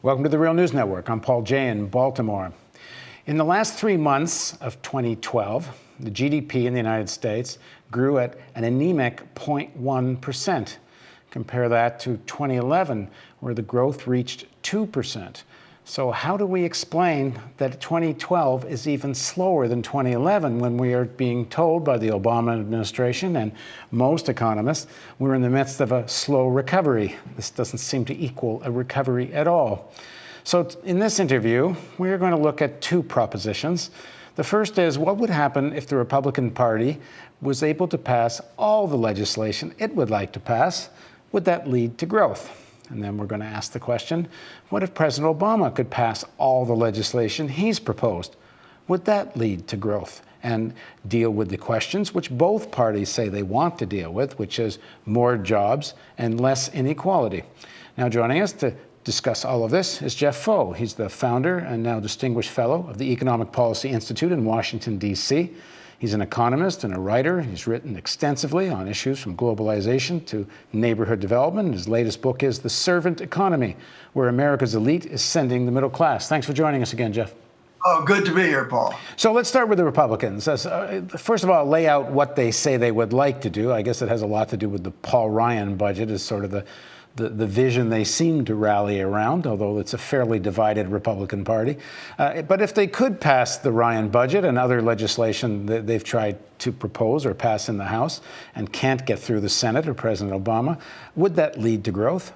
Welcome to the Real News Network. I'm Paul Jay in Baltimore. In the last 3 months of 2012, the GDP in the United States grew at an anemic 0.1%. Compare that to 2011, where the growth reached 2%. So how do we explain that 2012 is even slower than 2011 when we are being told by the Obama administration and most economists we're in the midst of a slow recovery? This doesn't seem to equal a recovery at all. So in this interview, we're going to look at two propositions. The first is, what would happen if the Republican Party was able to pass all the legislation it would like to pass? Would that lead to growth? And then we're going to ask the question, what if President Obama could pass all the legislation he's proposed? Would that lead to growth? And deal with the questions which both parties say they want to deal with, which is more jobs and less inequality. Now joining us to discuss all of this is Jeff Faux. He's the founder and now distinguished fellow of the Economic Policy Institute in Washington, D.C. He's an economist and a writer. He's written extensively on issues from globalization to neighborhood development. His latest book is The Servant Economy, where America's elite is sending the middle class. Thanks for joining us again, Jeff. Oh, good to be here, Paul. So let's start with the Republicans. First of all, lay out what they say they would like to do. I guess it has a lot to do with the Paul Ryan budget as sort of the vision they seem to rally around, although it's a fairly divided Republican Party. But if they could pass the Ryan budget and other legislation that they've tried to propose or pass in the House and can't get through the Senate or President Obama, would that lead to growth?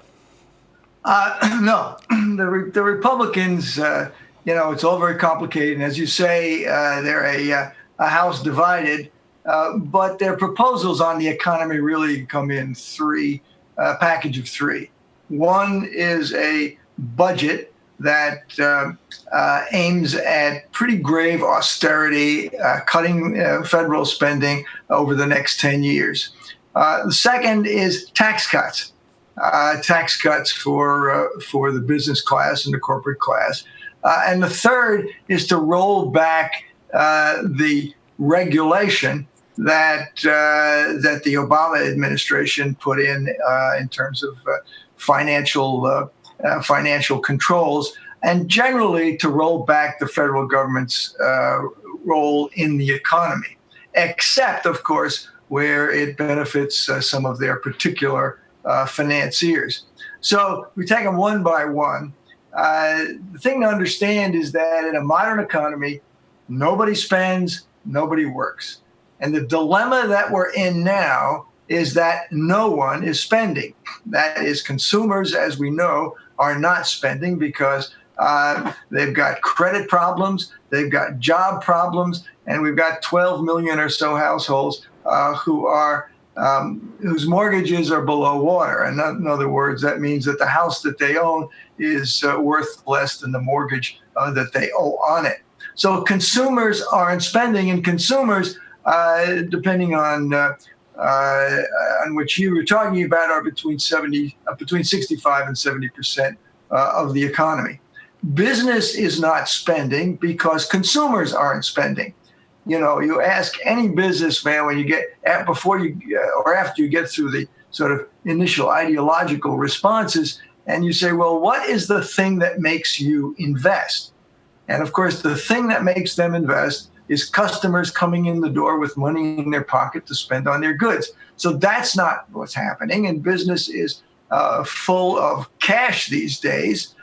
No. The Republicans, it's all very complicated. And as you say, they're a House divided, but their proposals on the economy really come in package of three. One is a budget that aims at pretty grave austerity, cutting federal spending over the next 10 years. The second is tax cuts for the business class and the corporate class. And the third is to roll back the regulation that the Obama administration put in terms of financial controls, and generally to roll back the federal government's role in the economy, except, of course, where it benefits some of their particular financiers. So we take them one by one. The thing to understand is that in a modern economy, nobody spends, nobody works. And the dilemma that we're in now is that no one is spending. That is, consumers, as we know, are not spending because they've got credit problems, they've got job problems, and we've got 12 million or so households whose mortgages are below water. And in other words, that means that the house that they own is worth less than the mortgage that they owe on it. So consumers aren't spending, and consumers, depending on which you were talking about, are between 65 and 70% of the economy. Business is not spending because consumers aren't spending. You ask any businessman when you get before you or after you get through the sort of initial ideological responses, and you say, well, what is the thing that makes you invest? And of course, the thing that makes them invest is customers coming in the door with money in their pocket to spend on their goods. So that's not what's happening. And business is full of cash these days.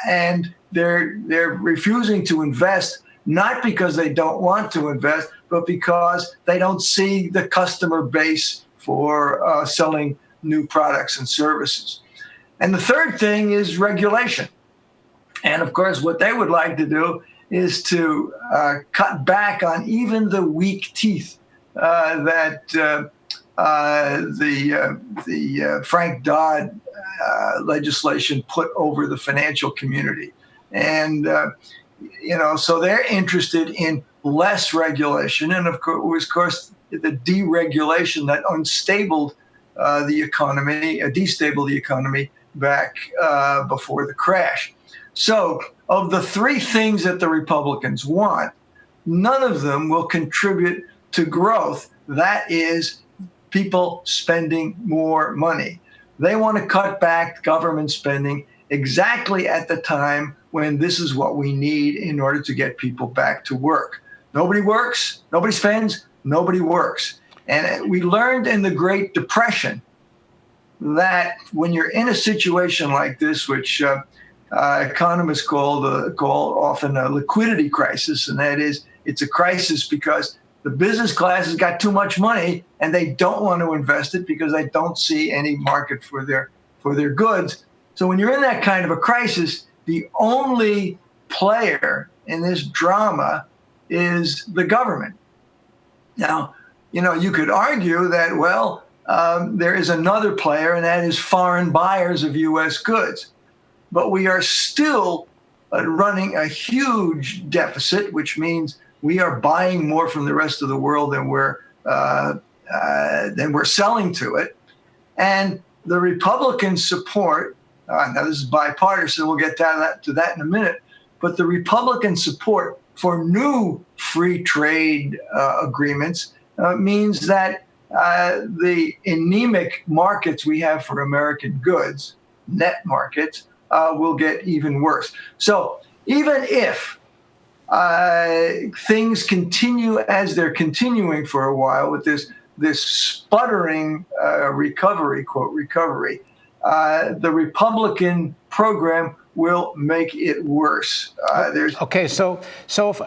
And they're refusing to invest, not because they don't want to invest, but because they don't see the customer base for selling new products and services. And the third thing is regulation. And of course, what they would like to do is to cut back on even the weak teeth that the Frank Dodd legislation put over the financial community. And, so they're interested in less regulation. And of course, the deregulation that unstabled the economy, destabilized the economy back before the crash. So of the three things that the Republicans want, none of them will contribute to growth. That is, people spending more money. They want to cut back government spending exactly at the time when this is what we need in order to get people back to work. Nobody works, nobody spends, nobody works. And we learned in the Great Depression that when you're in a situation like this, which economists call often a liquidity crisis, and that is it's a crisis because the business class has got too much money and they don't want to invest it because they don't see any market for their goods. So when you're in that kind of a crisis, the only player in this drama is the government. Now, you could argue that, well, there is another player, and that is foreign buyers of U.S. goods. But we are still running a huge deficit, which means we are buying more from the rest of the world than we're selling to it. And the Republican support, now this is bipartisan, we'll get to that in a minute, but the Republican support for new free trade agreements means that the anemic markets we have for American goods, net markets, will get even worse. So even if things continue as they're continuing for a while with this sputtering recovery, quote, recovery, the Republican program will make it worse. Okay, so if,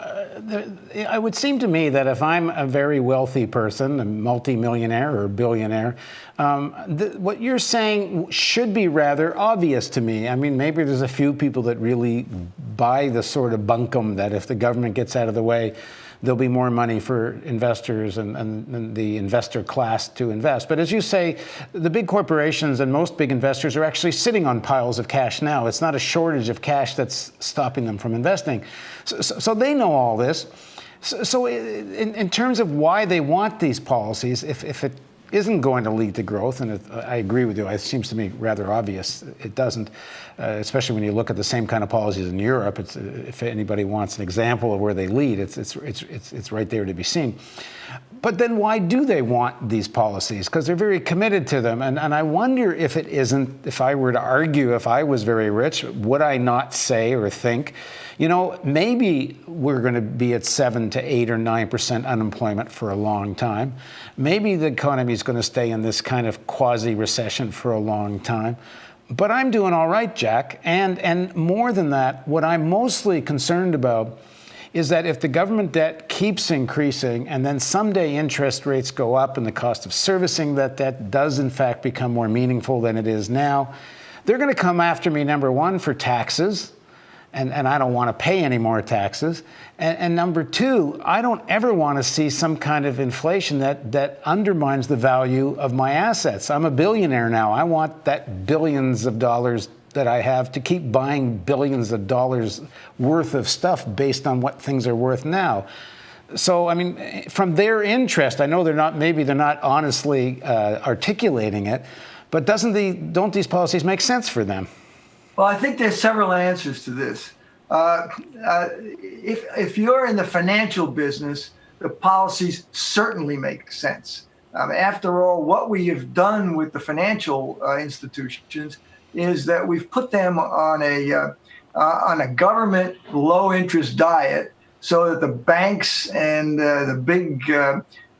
it would seem to me that if I'm a very wealthy person, a multimillionaire or billionaire, what you're saying should be rather obvious to me. I mean, maybe there's a few people that really buy the sort of bunkum that if the government gets out of the way, there'll be more money for investors and the investor class to invest. But as you say, the big corporations and most big investors are actually sitting on piles of cash now. It's not a shortage of cash that's stopping them from investing. So they know all this. So in terms of why they want these policies, if it isn't going to lead to growth, and I agree with you, it seems to me rather obvious it doesn't, especially when you look at the same kind of policies in Europe. If anybody wants an example of where they lead, it's right there to be seen. But then why do they want these policies? Because they're very committed to them. And I wonder if it isn't, if I were to argue, if I was very rich, would I not say or think, maybe we're going to be at 7 to 8 or 9% unemployment for a long time. Maybe the economy is going to stay in this kind of quasi-recession for a long time. But I'm doing all right, Jack. And more than that, what I'm mostly concerned about is that if the government debt keeps increasing and then someday interest rates go up and the cost of servicing that debt does in fact become more meaningful than it is now, they're going to come after me, number one, for taxes. And I don't want to pay any more taxes. And number two, I don't ever want to see some kind of inflation that undermines the value of my assets. I'm a billionaire now. I want that billions of dollars that I have to keep buying billions of dollars worth of stuff based on what things are worth now. So, I mean, from their interest, I know they're not honestly articulating it, but don't these policies make sense for them? Well, I think there's several answers to this. If you're in the financial business, the policies certainly make sense. After all, what we have done with the financial institutions is that we've put them on a government low-interest diet so that the banks and the big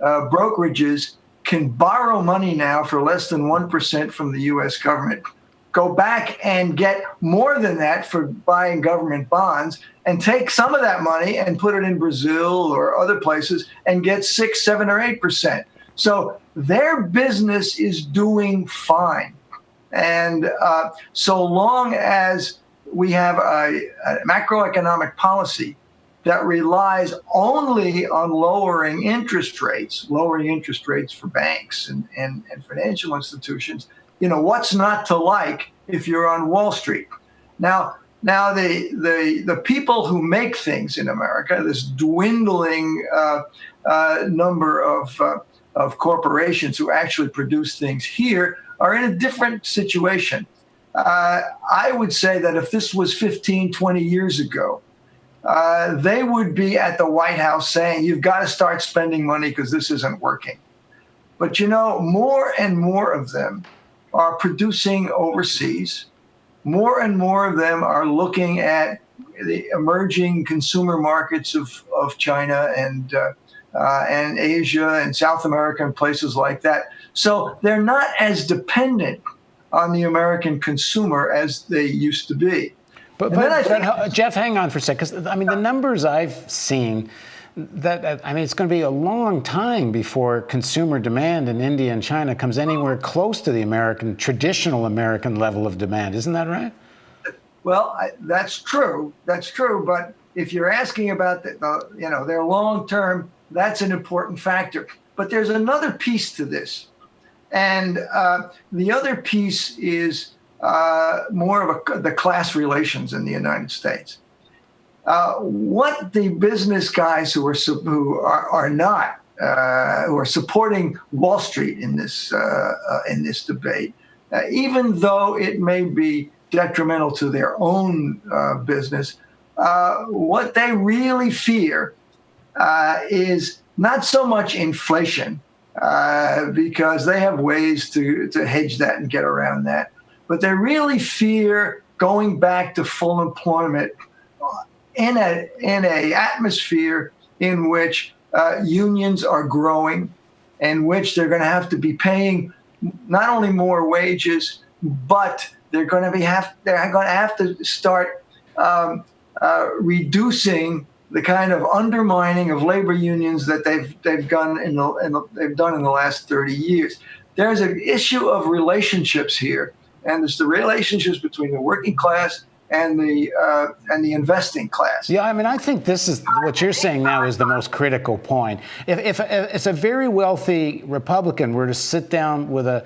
brokerages can borrow money now for less than 1% from the U.S. government, go back and get more than that for buying government bonds, and take some of that money and put it in Brazil or other places and get 6, 7, or 8%. So their business is doing fine. And so long as we have a macroeconomic policy that relies only on lowering interest rates for banks and financial institutions, what's not to like if you're on Wall Street? Now the people who make things in America, this dwindling number of corporations who actually produce things here, are in a different situation. I would say that if this was 15, 20 years ago, they would be at the White House saying, you've got to start spending money because this isn't working. But more and more of them are producing overseas. more and more of them are looking at the emerging consumer markets of China and Asia and South America and places like that. So they're not as dependent on the American consumer as they used to be. But Jeff, hang on for a second, because I mean, the numbers I've seen, it's going to be a long time before consumer demand in India and China comes anywhere close to the traditional American level of demand. Isn't that right? Well, that's true. That's true. But if you're asking about their long term, that's an important factor. But there's another piece to this, and the other piece is more of the class relations in the United States. What the business guys who are supporting Wall Street in this debate, even though it may be detrimental to their own business, what they really fear is not so much inflation, because they have ways to hedge that and get around that. But they really fear going back to full employment in a atmosphere in which unions are growing, in which they're going to have to be paying not only more wages, but they're going to have to start reducing the kind of undermining of labor unions that they've done in the last 30 years. There's an issue of relationships here, and it's the relationships between the working class and the investing class. Yeah, I mean, I think this is what you're saying now is the most critical point. If it's a very wealthy Republican were to sit down with a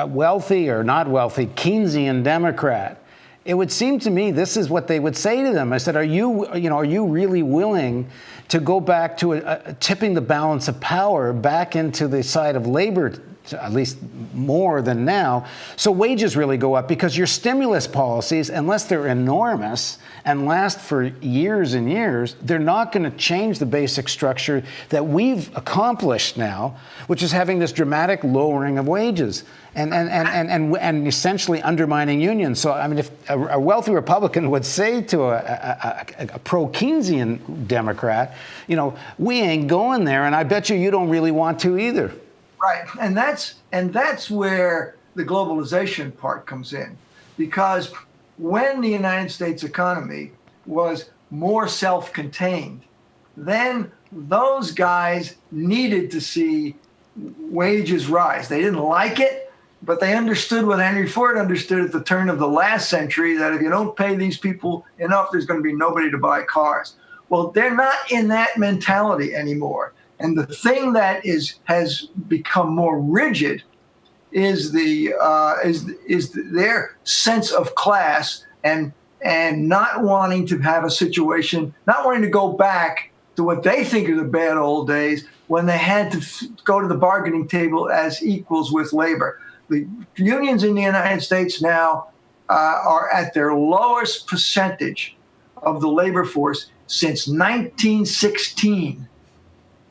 wealthy or not wealthy Keynesian Democrat, it would seem to me this is what they would say to them. I said, are you really willing to go back to tipping the balance of power back into the side of labor, at least more than now, so wages really go up? Because your stimulus policies, unless they're enormous and last for years and years, they're not going to change the basic structure that we've accomplished now, which is having this dramatic lowering of wages and essentially undermining unions. So, I mean, if a wealthy Republican would say to a pro-Keynesian Democrat, we ain't going there, and I bet you don't really want to either. Right, and that's where the globalization part comes in, because when the United States economy was more self-contained, then those guys needed to see wages rise. They didn't like it, but they understood what Henry Ford understood at the turn of the last century, that if you don't pay these people enough, there's going to be nobody to buy cars. Well, they're not in that mentality anymore. And the thing that has become more rigid is their sense of class and not wanting to have a situation, not wanting to go back to what they think are the bad old days when they had to go to the bargaining table as equals with labor. The unions in the United States now are at their lowest percentage of the labor force since 1916.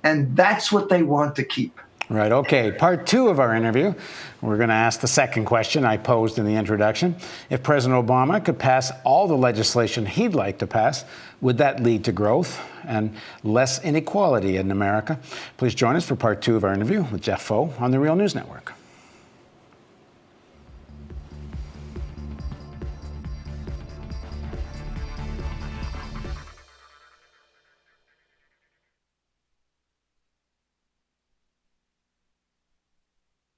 And that's what they want to keep. Right. Okay. Part 2 of our interview, we're going to ask the second question I posed in the introduction. If President Obama could pass all the legislation he'd like to pass, would that lead to growth and less inequality in America? Please join us for part 2 of our interview with Jeff Faux on the Real News Network.